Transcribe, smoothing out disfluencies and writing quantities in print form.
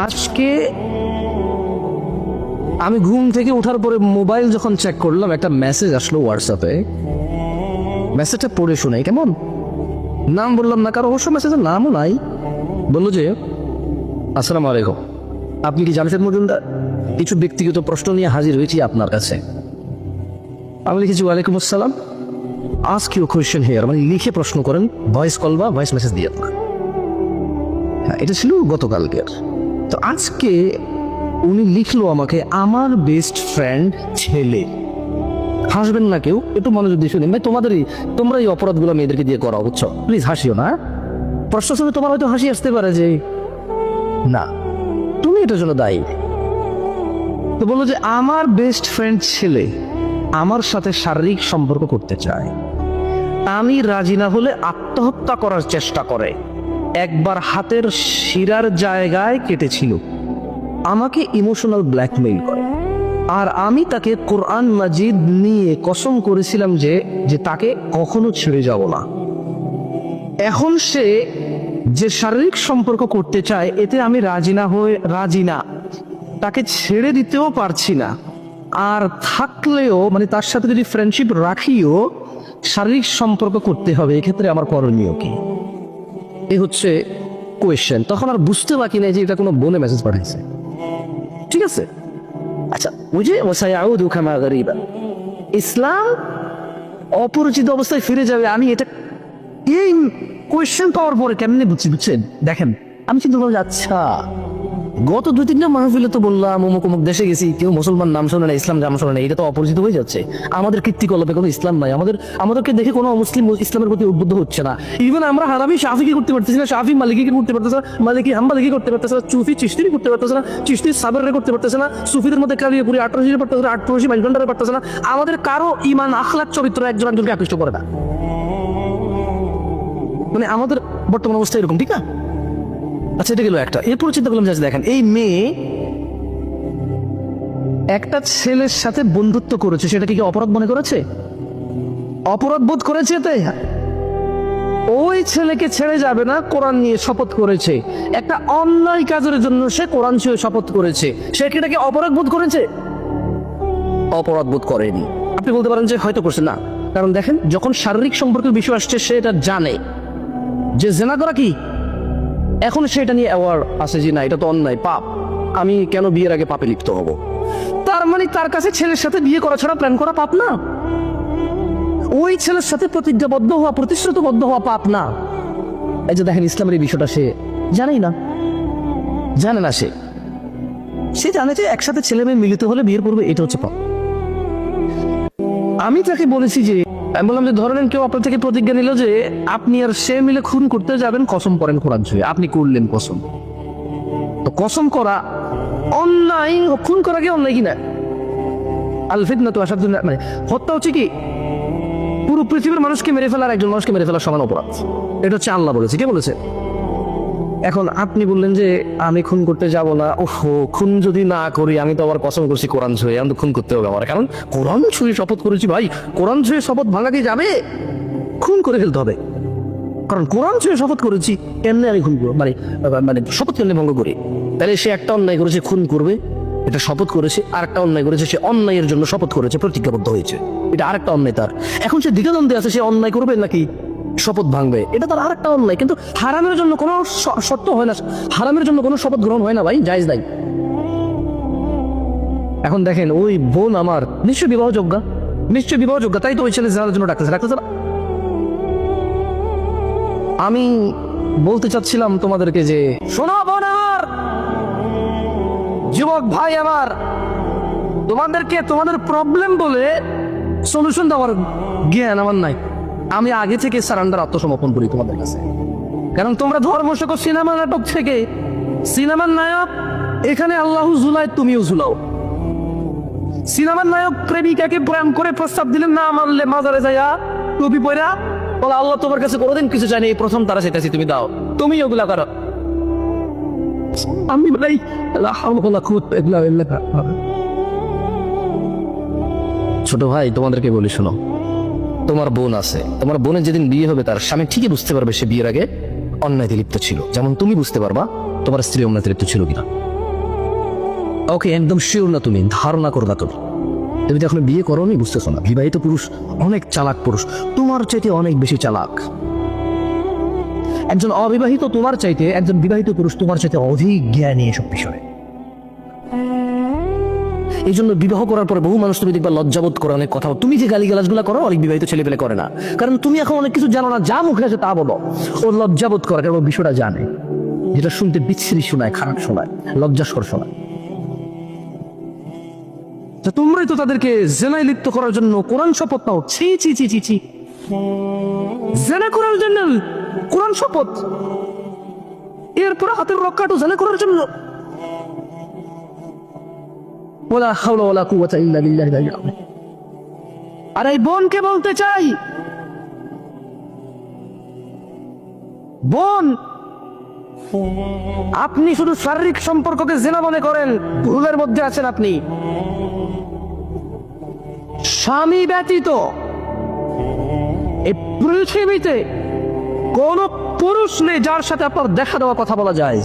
আজকে আমি ঘুম থেকে ওঠার পরে মোবাইল যখন চেক করলাম, একটা মেসেজ আসলো হোয়াটসঅ্যাপে। মেসেজটা পড়ে শোনাই কেমন। নাম বললাম না, কারো অবশ্য মেসেজের নামও নাই। বললো যে, আসসালামু আলাইকুম, আপনি কি জামশেদ মজুমদার? কিছু ব্যক্তিগত প্রশ্ন নিয়ে হাজির হয়েছি আপনার কাছে। আমি লিখেছি, ওয়ালাইকুম আসসালাম, আস্ক ইউর কোয়েশ্চেন হিয়ার। মানে লিখে প্রশ্ন করেন, ভয়েস কল বা ভয়েস মেসেজ দিয়ে। হ্যাঁ, এটা ছিল গতকালকের। তো আজকে উনি লিখলো আমাকে, আমার বেস্ট ফ্রেন্ড ছেলে। হাসবেন না কেউ, একটু মনোযোগ দিয়ে শুনেন ভাই। তোমরা এই অপরাধগুলো মেয়েদেরকে দিয়ে করা, বুঝছো? প্লিজ হাসিও না। প্রশ্ন শুনে তোমার হয়তো হাসি আসতে পারে যে না, তুমি এটার জন্য দায়ী। তো বললো যে আমার বেস্ট ফ্রেন্ড ছেলে আমার সাথে শারীরিক সম্পর্ক করতে চায়। আমি রাজি না হলে আত্মহত্যা করার চেষ্টা করে। একবার হাতের শিরার জায়গায় কেটেছিল। আমাকে ইমোশনাল ব্ল্যাকমেইল করে। আর আমি তাকে কোরআন মাজিদ নিয়ে কসম করেছিলাম যে তাকে কখনো ছেড়ে যাব না। এখন সে যে শারীরিক সম্পর্ক করতে চায়, এতে আমি রাজি না। তাকে ছেড়ে দিতেও পারছি না। আর থাকলেও মানে তার সাথে যদি ফ্রেন্ডশিপ রাখিও, শারীরিক সম্পর্ক করতে হবে। এক্ষেত্রে আমার করণীয় কি? এই হচ্ছে কোয়েশ্চেন। তখন আর বুঝতে বাকি নেই যে এটা কোনো বোনে মেসেজ পাঠাইছে। ঠিক আছে, আচ্ছা, বুঝে ওয়াসায়াউদু কামা গারিবা, ইসলাম অপরিচিত অবস্থায় ফিরে যাবে। আমি এটা এই কোয়েশ্চেন পাওয়ার পরে কেমনে বুঝছেন? দেখেন, আমি চিন্তা করলাম, আচ্ছা গত 2-3টা মাহফিলে তো বললাম অমুক অমুক দেশে গেছি, কেউ মুসলমান নাম শোনে না, ইসলাম নাম শোনে না। এটা তো অপরিচিত হয়ে যাচ্ছে। আমাদের কীর্তিকলাপে কোনো ইসলাম নাই। আমাদেরকে দেখে কোনো মুসলিম ইসলামের প্রতি উদ্বুদ্ধ হচ্ছে না। ইভেন আমরা হারামি শাফিকি করতে পারতেছি না, শাফি মালিকি করতে পারতেছে না, মালিকি হাম্বালিকি করতে পারতেছে না, চুফি চিশতি করতে পারতেছে না, চিশতি সাবরে করতে পারতেছে না, সুফিদের মধ্যে কালিয়াপুরি 18 পারতেছে না, 18 বাইশ ঘন্টারে পারতেছে না। আমাদের কারো ইমান আখলাক চরিত্র একজনকে আকৃষ্ট করে না। মানে আমাদের বর্তমান অবস্থা এরকম, ঠিক না? আচ্ছা, এটা গেল একটা। এরপর চিন্তা করলাম, দেখেন, এই মেয়ে একটা ছেলের সাথে বন্ধুত্ব করেছে, সেটাকে কি অপরাধ মনে করেছে? অপরাধ বোধ করেছে। তাই ওই ছেলেকে ছেড়ে যাবে না, কোরআন নিয়ে শপথ করেছে। একটা অন্যায় কাজের জন্য সে কোরআন ছুঁয়ে শপথ করেছে। সে কি এটাকে অপরাধ বোধ করেছে? অপরাধ বোধ করেনি। আপনি বলতে পারেন যে হয়তো করছে না, কারণ দেখেন, যখন শারীরিক সম্পর্কের বিষয় আসছে, সে এটা জানে যে জেনা করা কি। এখন সেটা নিয়ে অ্যাওয়ার আছে যে না, এটা তো অন্যায়, পাপ, আমি কেন বিয়ের আগে পাপে লিপ্ত হব। তার মানে তার কাছে ছেলের সাথে বিয়ে করা ছাড়া প্ল্যান করা পাপ না। ওই ছেলের সাথে প্রতিজ্ঞাবদ্ধ হওয়া, প্রতিশ্রুতিবদ্ধ হওয়া পাপ না। এই যে দেখেন, ইসলামের এই বিষয়টা সে জানেই না, জানে না। সে জানে যে একসাথে ছেলে মেয়ে মিলিত হলে বিয়ের পূর্বে এটা হচ্ছে পাপ। আমি তাকে বলেছি যে, আমি বললাম যে ধরেন কেউ আপনার থেকে প্রতিজ্ঞা নিল যে আপনি আর সে মিলে খুন করতে যাবেন, কসম করেন কোরআন ছুঁয়ে, আপনি করলেন কসম। তো কসম করা অন্যায়, খুন করা কি অন্যায় কিনা? আল ফিতনাতু আশাদ্দু, মানে হত্যা হচ্ছে কি পুরো পৃথিবীর মানুষকে মেরে ফেলার, একজন মানুষকে মেরে ফেলার সমান অপরাধ। এটা হচ্ছে আল্লাহ বলেছে। কে বলেছে? এখন আপনি বললেন যে আমি খুন করতে যাব না। ওহো, খুন যদি না করি, আমি তো আবার কসম করছি কোরআন ছুঁয়ে, আমি তো খুন করতে হবে আমার, কারণ কোরআন ছুঁয়ে শপথ করেছি। ভাই, কোরআন ছুঁয়ে শপথ ভাঙা কি যাবে? খুন করে ফেলতে হবে, কারণ কোরআন ছুঁয়ে শপথ করেছি। কেমনে আমি খুন করবো? মানে শপথ কেমনে ভঙ্গ করি? তাহলে সে একটা অন্যায় করেছে, খুন করবে, এটা শপথ করেছে। আর একটা অন্যায় করেছে, সে অন্যায়ের জন্য শপথ করেছে, প্রতিজ্ঞাবদ্ধ হয়েছে, এটা আরেকটা অন্যায় তার। এখন সে দ্বিধাদ্বন্দ্বে আছে, সে অন্যায় করবে নাকি শপথ ভাঙবে, এটা তার আরেকটা অন্যায়। কিন্তু হারামের জন্য কোনো শর্ত হয় না, হারামের জন্য কোনো শপথ গ্রহণ হয় না ভাই, জায়েজ নাই। এখন দেখেন, ওই বোন আমার নিশ্চয় বিবাহযোগ্যা, তাই তো ওই ছেলে জানার জন্য ডাকতেছে। আমি বলতে চাচ্ছিলাম তোমাদেরকে যে, শোনো বোন আমার, যুবক ভাই আমার, তোমাদের প্রবলেম বলে সলিউশন দেওয়ার জ্ঞান আমার নাই। আমি আগে থেকে সারান্ডার, আত্মসমর্পণ করি তোমাদের কাছে। কারণ তোমরা ধর্ম শেখো সিনেমা নাটক থেকে। সিনেমার নায়ক এখানে আল্লাহ ঝুলায়, তুমিও ঝুলাও। সিনেমার নায়ক প্রেমিকাকে প্রেম করে প্রস্তাব দিলেন, না মানলে মাজারে যাইয়া টুপি পয়রা বলে আল্লাহ তোমার কাছে কোনোদিন কিছু চাইনি, এই প্রথম তারা চাইতেছি, তুমি দাও, তুমি ওগুলা করো। আমি বলাই ছোট ভাই, তোমাদেরকে বলি, শোনো, তোমার বোন আছে, তোমার বোনের যেদিন বিয়ে হবে, তার স্বামী ঠিকই বুঝতে পারবে সে বিয়ের আগে অন্যায় লিপ্ত ছিল, যেমন তুমি বুঝতে পারবা তোমার স্ত্রী অন্যায় লিপ্ত ছিল কিনা। ওকে, একদম শিওর না তুমি, ধারণা করো না তুমি। তুমি তো এখন বিয়ে করোনি, বুঝতেছো না? বিবাহিত পুরুষ অনেক চালাক পুরুষ, তোমার চাইতে অনেক বেশি চালাক। একজন অবিবাহিত তোমার চাইতে, একজন বিবাহিত পুরুষ তোমার চাইতে অধিক জ্ঞানী এসব বিষয়ে। এই জন্য বিবাহ করার পরে বহু মানুষ তুমি দেখবা লজ্জাবোধ করে অনেক কথা। তুমি যে গালিগালাজগুলো করো অনেক বিবাহিত ছেলেপেলে করে না, কারণ তুমি এখন অনেক কিছু জানো না, যা মুখে আসে তা বলো। ও লজ্জাবোধ করে কারণ ও বিষয়টা জানে, যেটা শুনতে বিচ্ছিরি শোনায়, খারাপ শোনায়, লজ্জাস্কর শোনায়। তা তোমরাই তো তাদেরকে জেনায় লিপ্ত করার জন্য কোরআন শপথ নাও। ছি ছি ছি ছি ছি, জেনা করার জন্য কোরআন শপথ, এরপর হাতের রক্কাটো জেনা করার জন্য। ওয়ালা হাওলা ওয়ালা কুওয়াতা ইল্লা বিল্লাহিল আলিয়্যিল আযীম। আর এই বোনকে বলতে চাই, বোন, আপনি শুধু শারীরিক সম্পর্ককে জেনা মনে করেন, ভুলের মধ্যে আছেন আপনি। স্বামী ব্যতীত এই পৃথিবীতে কোন পুরুষ নেই যার সাথে আপনার দেখা দেওয়া কথা বলা যায়।